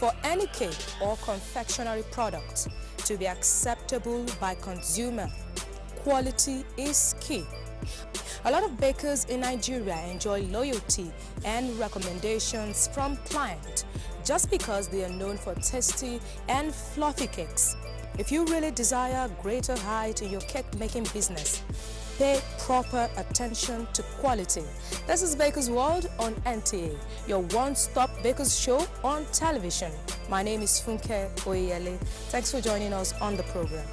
For any cake or confectionery product to be acceptable by consumer, quality is key. A lot of bakers in Nigeria enjoy loyalty and recommendations from clients just because they are known for tasty and fluffy cakes. If you really desire greater height in your cake-making business, pay proper attention to quality. This is Baker's World on NTA, your one-stop Baker's show on television. My name is Funke Oyele. Thanks for joining us on the program.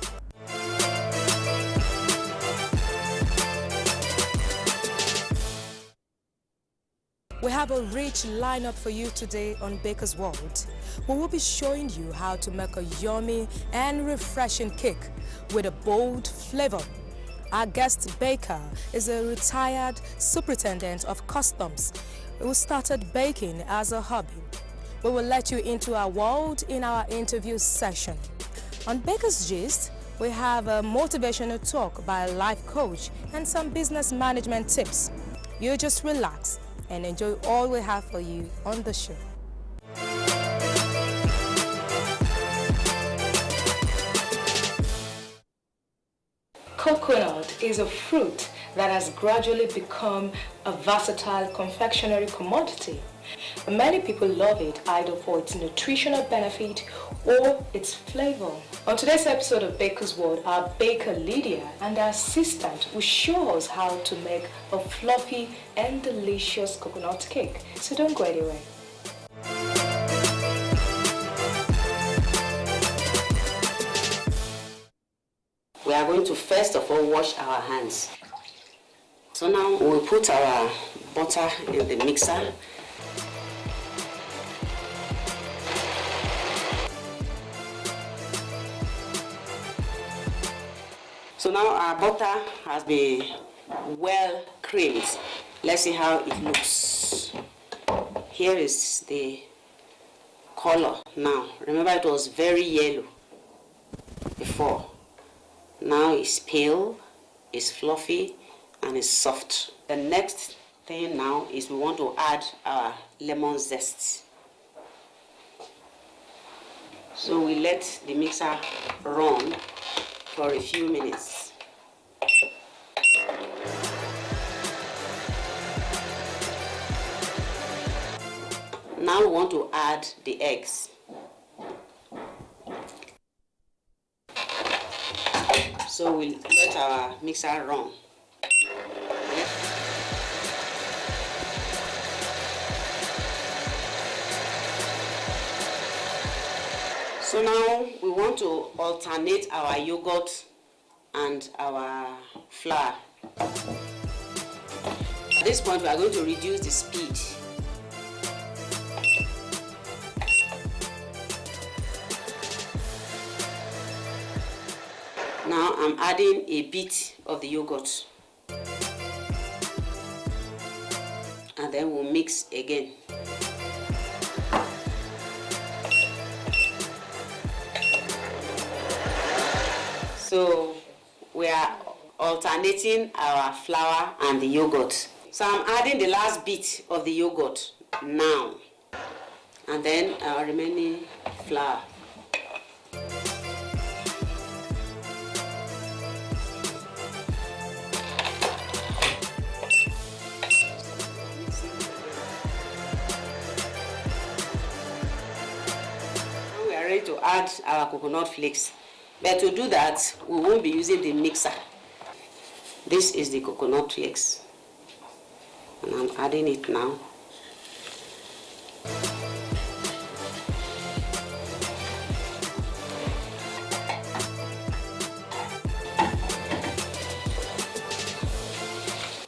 We have a rich lineup for you today on Baker's World. We will be showing you how to make a yummy and refreshing cake with a bold flavor. Our guest baker is a retired superintendent of customs who started baking as a hobby. We will let you into our world in our interview session. On Baker's Gist, we have a motivational talk by a life coach and some business management tips. You just relax and enjoy all we have for you on the show. Coconut is a fruit that has gradually become a versatile confectionery commodity. Many people love it either for its nutritional benefit or its flavor. On today's episode of Baker's World, our baker Lydia and her assistant will show us how to make a fluffy and delicious coconut cake. So don't go anywhere. We are going to first of all wash our hands. So now we'll put our butter in the mixer. So now our butter has been well creamed. Let's see how it looks. Here is the color now. Remember it was very yellow before. Now it's pale, it's fluffy, and it's soft. The next thing now is we want to add our lemon zest. So we let the mixer run for a few minutes. Now we want to add the eggs. So we'll let our mixer run. So now we want to alternate our yogurt and our flour. At this point we are going to reduce the speed. Now I'm adding a bit of the yogurt. And then we'll mix again. So we are alternating our flour and the yogurt. So I'm adding the last bit of the yogurt now. And then our remaining flour. Now we are ready to add our coconut flakes. But to do that, we won't be using the mixer. This is the coconut flakes. And I'm adding it now.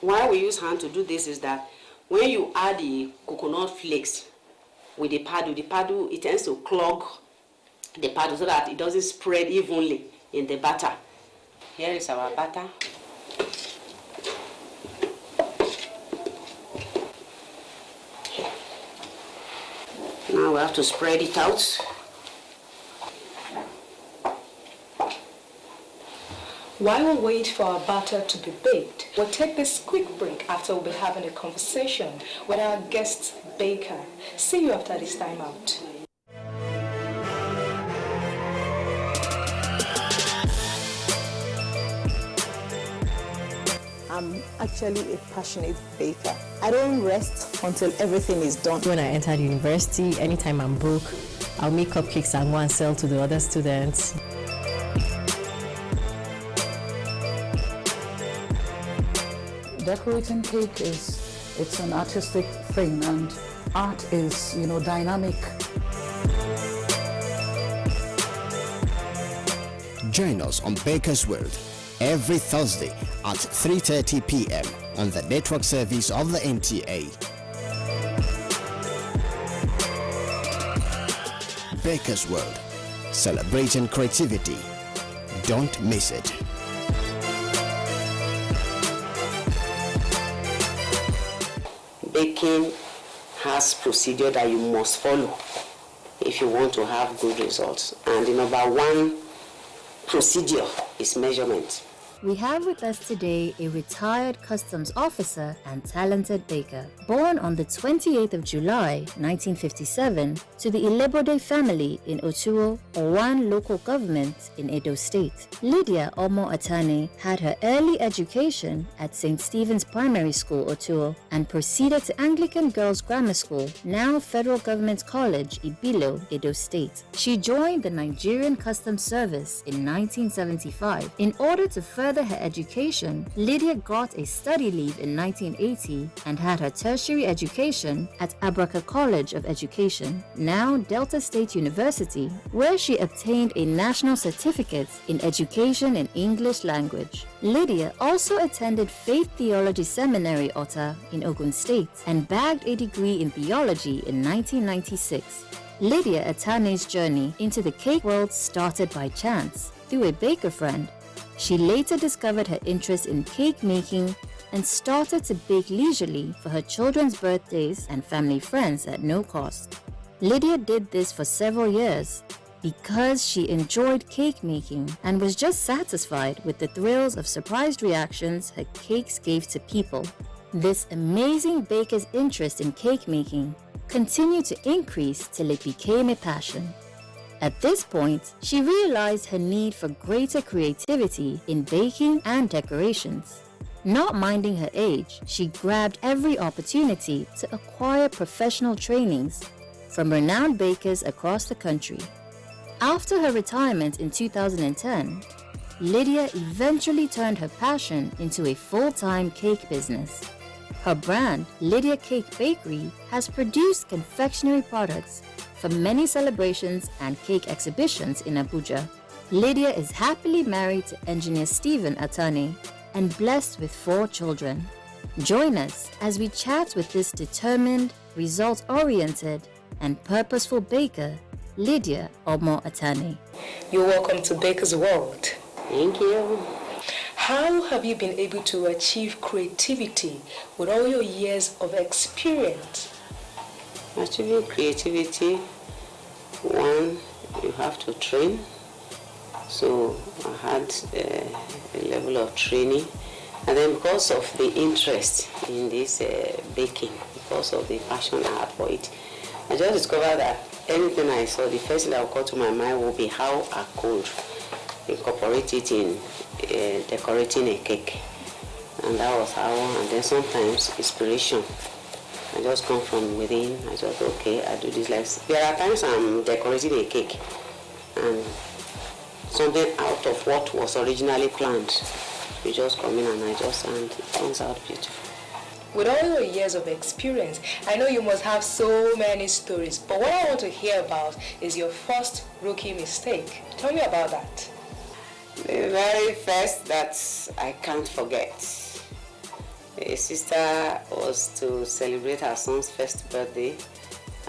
Why we use hand to do this is that when you add the coconut flakes with the paddle, it tends to clog the paddle so that it doesn't spread evenly in the batter. Here is our batter. Now we have to spread it out. While we wait for our batter to be baked, we'll take this quick break after we'll be having a conversation with our guest baker. See you after this time out. I'm actually a passionate baker. I don't rest until everything is done. When I entered university, anytime I'm broke, I'll make cupcakes and go and sell to the other students. Decorating cake it's an artistic thing, and art is, dynamic. Join us on Baker's World every Thursday at 3:30 p.m. on the network service of the NTA. Baker's World, celebrating creativity. Don't miss it. Baking has procedure that you must follow if you want to have good results. And the number one procedure is measurement. We have with us today a retired customs officer and talented baker. Born on the 28th of July, 1957, to the Ilebode family in Otuo, Owan local government in Edo State. Lydia Omo Atane had her early education at St. Stephen's Primary School, Otuo, and proceeded to Anglican Girls Grammar School, now Federal Government College, Ibilo, Edo State. She joined the Nigerian Customs Service in 1975. In order to further her education, Lydia got a study leave in 1980 and had her tertiary education at Abuja College of Education, now Delta State University, where she obtained a national certificate in education in English language. Lydia also attended Faith Theology Seminary Ota in Ogun State and bagged a degree in theology in 1996. Lydia Atane's journey into the cake world started by chance through a baker friend. She later discovered her interest in cake making and started to bake leisurely for her children's birthdays and family friends at no cost. Lydia did this for several years because she enjoyed cake making and was just satisfied with the thrills of surprised reactions her cakes gave to people. This amazing baker's interest in cake making continued to increase till it became a passion. At this point, she realized her need for greater creativity in baking and decorations. Not minding her age, she grabbed every opportunity to acquire professional trainings from renowned bakers across the country. After her retirement in 2010, Lydia eventually turned her passion into a full-time cake business. Her brand, Lydia Cake Bakery, has produced confectionery products for many celebrations and cake exhibitions in Abuja. Lydia is happily married to engineer Stephen Atane and blessed with 4 children. Join us as we chat with this determined, result-oriented, and purposeful baker, Lydia Omo Atane. You're welcome to Baker's World. Thank you. How have you been able to achieve creativity with all your years of experience? Achieving creativity, one, you have to train. So I had a level of training, and then because of the interest in this baking, because of the passion I had for it, I just discovered that anything I saw, the first thing that would come to my mind would be how I could incorporate it in decorating a cake. And that was how, and then sometimes inspiration. I just come from within. I just, okay, I do this. Like, there are times I'm decorating a cake and something out of what was originally planned, you just come in and and it turns out beautiful. With all your years of experience, I know you must have so many stories, but what I want to hear about is your first rookie mistake. Tell me about that. The very first that I can't forget. A sister was to celebrate her son's first birthday,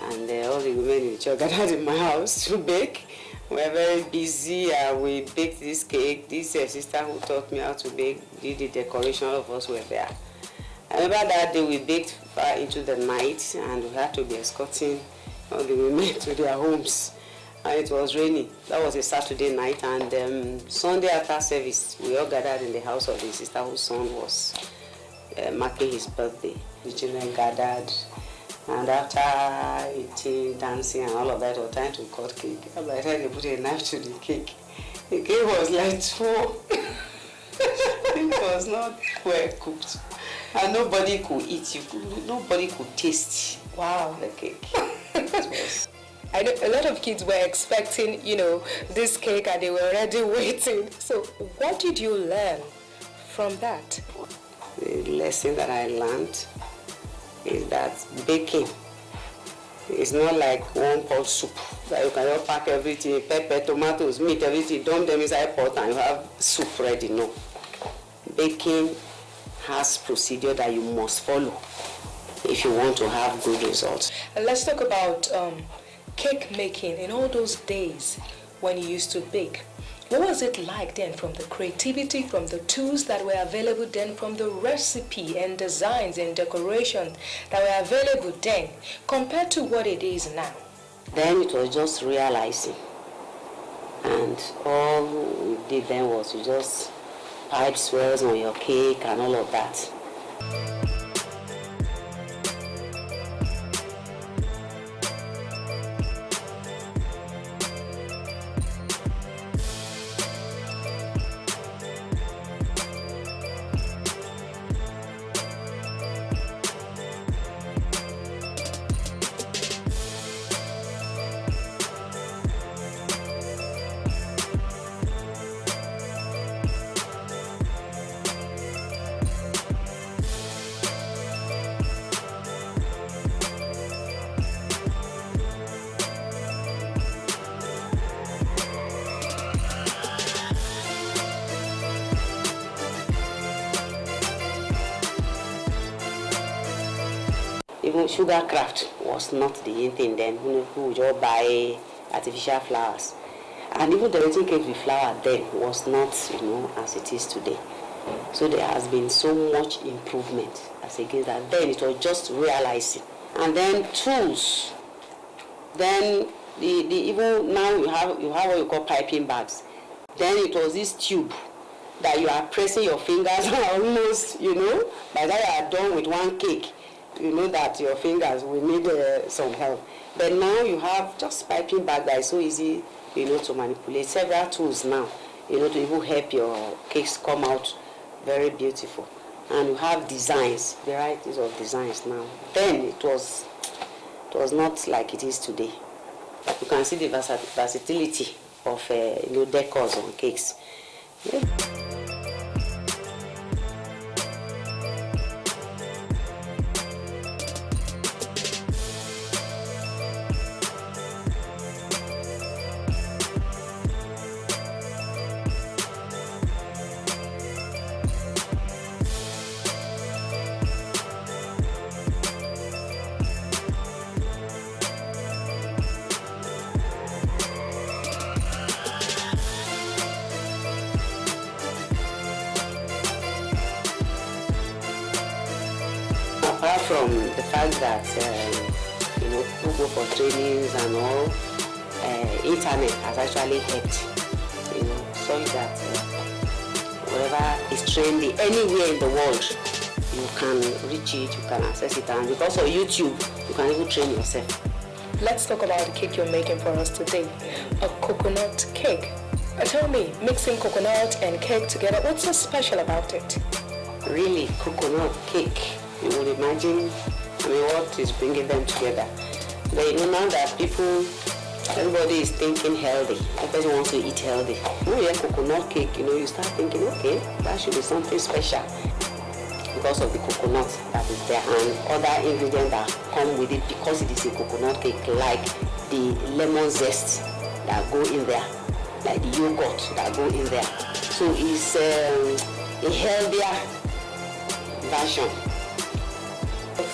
and all the women in the church gathered in my house to bake. We were very busy, and we baked this cake. This sister who taught me how to bake did the decoration. All of us were there. I remember that day we baked far into the night, and we had to be escorting all the women to their homes. And it was raining. That was a Saturday night, and Sunday after service, we all gathered in the house of the sister whose son was marking his birthday. The children gathered, and after eating, dancing, and all of that, we were trying to cut cake. And by the time they put a knife to the cake was like 2. was not well cooked. And nobody could eat. Nobody could taste. Wow. The cake. It was. I know a lot of kids were expecting, this cake and they were already waiting. So what did you learn from that? The lesson that I learned is that baking is not like one pot soup that you can just pack everything, pepper, tomatoes, meat, everything, dump them inside pot and you have soup ready. No. Baking has procedure that you must follow if you want to have good results. And let's talk about cake making in all those days when you used to bake. What was it like then, from the creativity, from the tools that were available then, from the recipe and designs and decorations that were available then, compared to what it is now? Then it was just realizing. And all we did then was you just pipe swells on your cake and all of that. Even sugar craft was not the in thing then. Who would just buy artificial flowers. And even the decorating cake with flour then was not, as it is today. So there has been so much improvement as against that. Then it was just realizing. And then tools. Then even now you have what you call piping bags. Then it was this tube that you are pressing your fingers almost, by the time you are done with one cake. You know that your fingers will need some help. But now you have just piping bag that is so easy, to manipulate. Several tools now, to even help your cakes come out very beautiful. And you have designs, varieties of designs now. Then it was not like it is today. You can see the versatility of decors on cakes. Yeah. Apart from the fact that people go for trainings and all, internet has actually helped. So that whatever is trendy anywhere in the world, you can reach it, you can access it, and because of YouTube, you can even train yourself. Let's talk about the cake you're making for us today, a coconut cake. Tell me, mixing coconut and cake together, what's so special about it? Really, coconut cake. You would imagine, what is bringing them together. But now that everybody is thinking healthy. Everybody wants to eat healthy. When you hear coconut cake, you start thinking, okay, that should be something special because of the coconut that is there and other ingredients that come with it because it is a coconut cake, like the lemon zest that go in there, like the yogurt that go in there. So it's a healthier version.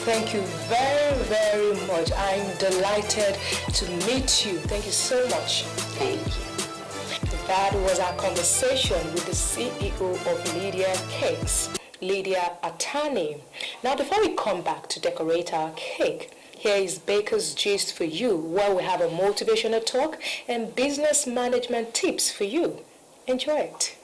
Thank you very, very much. I'm delighted to meet you. Thank you so much. Thank you. That was our conversation with the CEO of Lydia Cakes, Lydia Atani. Now, before we come back to decorate our cake, here is Baker's Gist for you, where we have a motivational talk and business management tips for you. Enjoy it.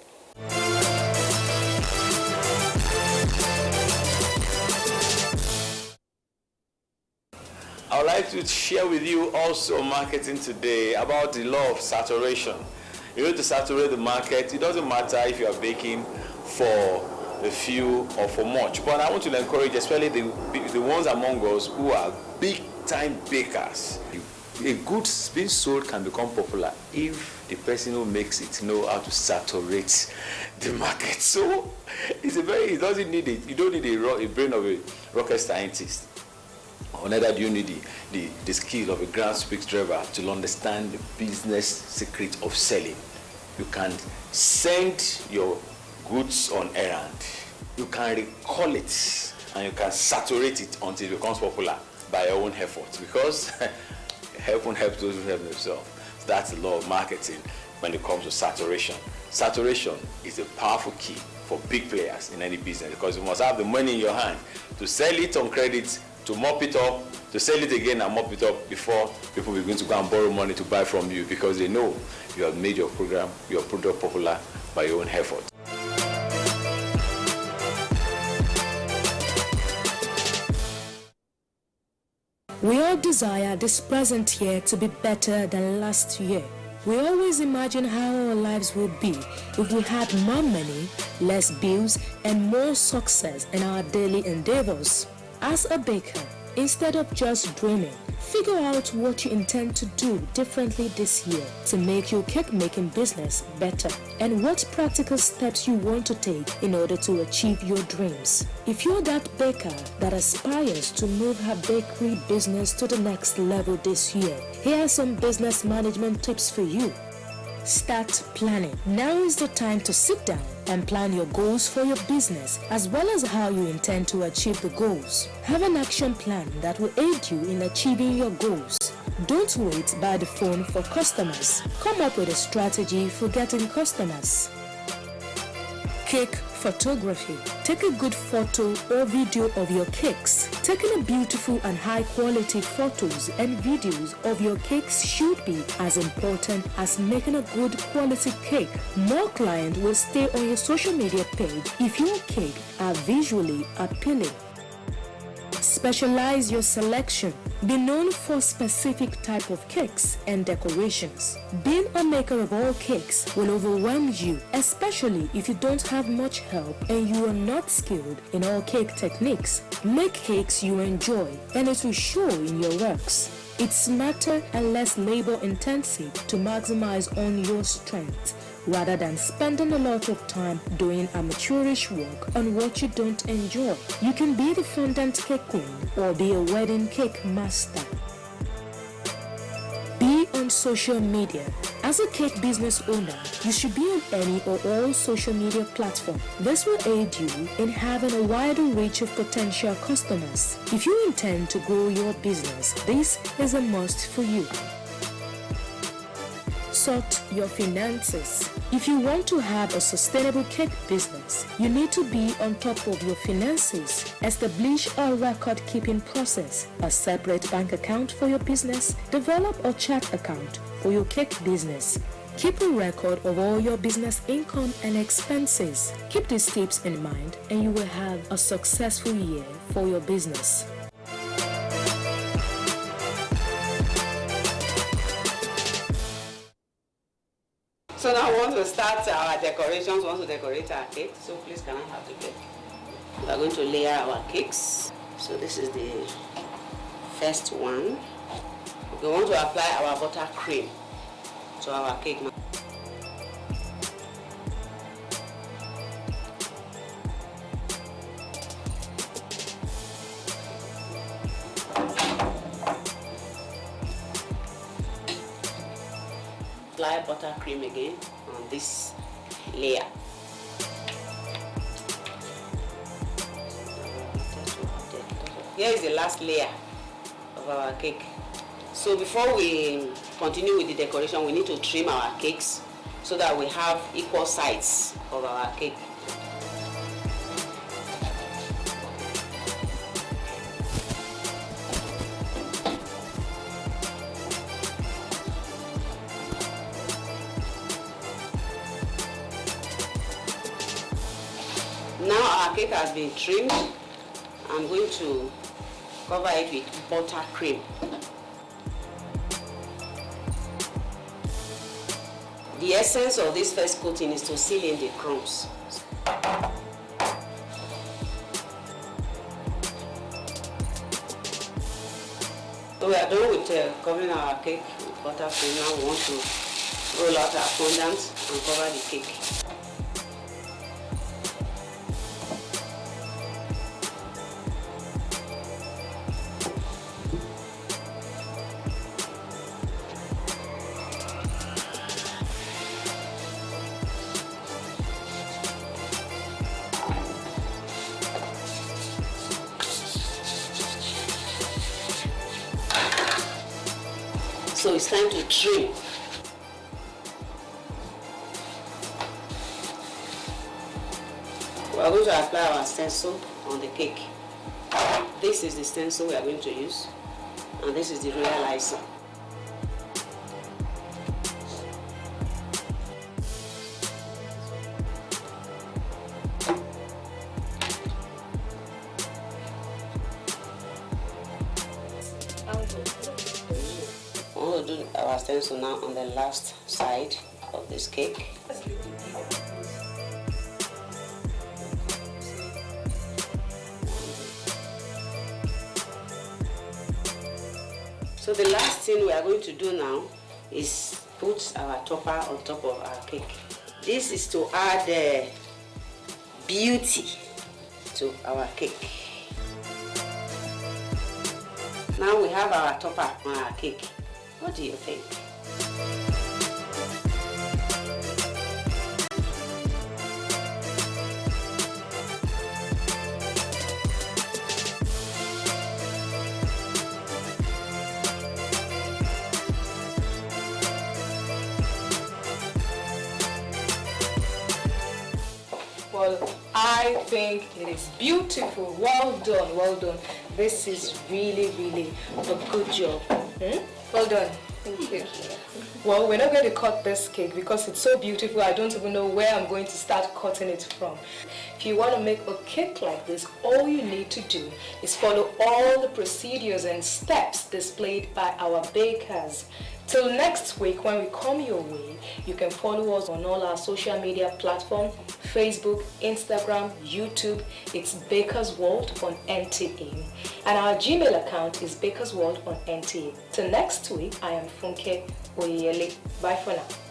I would like to share with you also marketing today about the law of saturation. You need to saturate the market. It doesn't matter if you are baking for a few or for much. But I want to encourage, especially the ones among us who are big-time bakers. A good being sold can become popular if the person who makes it know how to saturate the market. So it doesn't need it. You don't need a brain of a rocket scientist, or neither do you need the skill of a ground speak driver to understand the business secret of selling. You can send your goods on errand. You can recall it and you can saturate it until it becomes popular by your own effort, because help won't help those who help themselves. So that's the law of marketing when it comes to saturation. Saturation is a powerful key for big players in any business, because you must have the money in your hand to sell it on credit, to mop it up, to sell it again and mop it up before people begin to go and borrow money to buy from you, because they know you have made your product popular by your own effort. We all desire this present year to be better than last year. We always imagine how our lives would be if we had more money, less bills, and more success in our daily endeavors. As a baker, instead of just dreaming, figure out what you intend to do differently this year to make your cake making business better, and what practical steps you want to take in order to achieve your dreams. If you're that baker that aspires to move her bakery business to the next level this year, here are some business management tips for you. Start planning. Now is the time to sit down and plan your goals for your business, as well as how you intend to achieve the goals. Have an action plan that will aid you in achieving your goals. Don't wait by the phone for customers. Come up with a strategy for getting customers. Cake photography. Take a good photo or video of your cakes. Taking a beautiful and high quality photos and videos of your cakes should be as important as making a good quality cake. More clients will stay on your social media page if your cake are visually appealing. Specialize your selection. Be known for specific type of cakes and decorations. Being a maker of all cakes will overwhelm you, especially if you don't have much help and you are not skilled in all cake techniques. Make cakes you enjoy, and it will show in your works. It's smarter and less labor intensive to maximize on your strength, rather than spending a lot of time doing amateurish work on what you don't enjoy. You can be the fondant cake queen or be a wedding cake master. Be on social media. As a cake business owner, you should be on any or all social media platforms. This will aid you in having a wider reach of potential customers. If you intend to grow your business, this is a must for you. Sort your finances. If you want to have a sustainable cake business, you need to be on top of your finances. Establish a record-keeping process, a separate bank account for your business, develop a chart account for your cake business. Keep a record of all your business income and expenses. Keep these tips in mind and you will have a successful year for your business. So now we want to start our decorations. We want to decorate our cake. So please can I have the cake? We are going to layer our cakes. So this is the first one. We want to apply our buttercream to our cake. Apply buttercream again on this layer. Here is the last layer of our cake. So before we continue with the decoration, we need to trim our cakes so that we have equal sides of our cake. Now our cake has been trimmed. I'm going to cover it with buttercream. The essence of this first coating is to seal in the crumbs. So we are done with covering our cake with buttercream. Now we want to roll out our fondant and cover the cake. So it's time to trim. We are going to apply our stencil on the cake. This is the stencil we are going to use, and this is the royal icing. We want to do our stencil now on the last side of this cake. So the last thing we are going to do now is put our topper on top of our cake. This is to add beauty to our cake. Now we have our topper on our cake. What do you think? Well, I think it is beautiful. Well done, well done. This is really, really a good job. Well done. Thank you. Well, we're not going to cut this cake because it's so beautiful. I don't even know where I'm going to start cutting it from. If you want to make a cake like this, all you need to do is follow all the procedures and steps displayed by our bakers. Till next week when we come your way, you can follow us on all our social media platforms, Facebook, Instagram, YouTube. It's Baker's World on NTA. And our Gmail account is Baker's World on NTA. Till next week, I am Funke Oyele. Bye for now.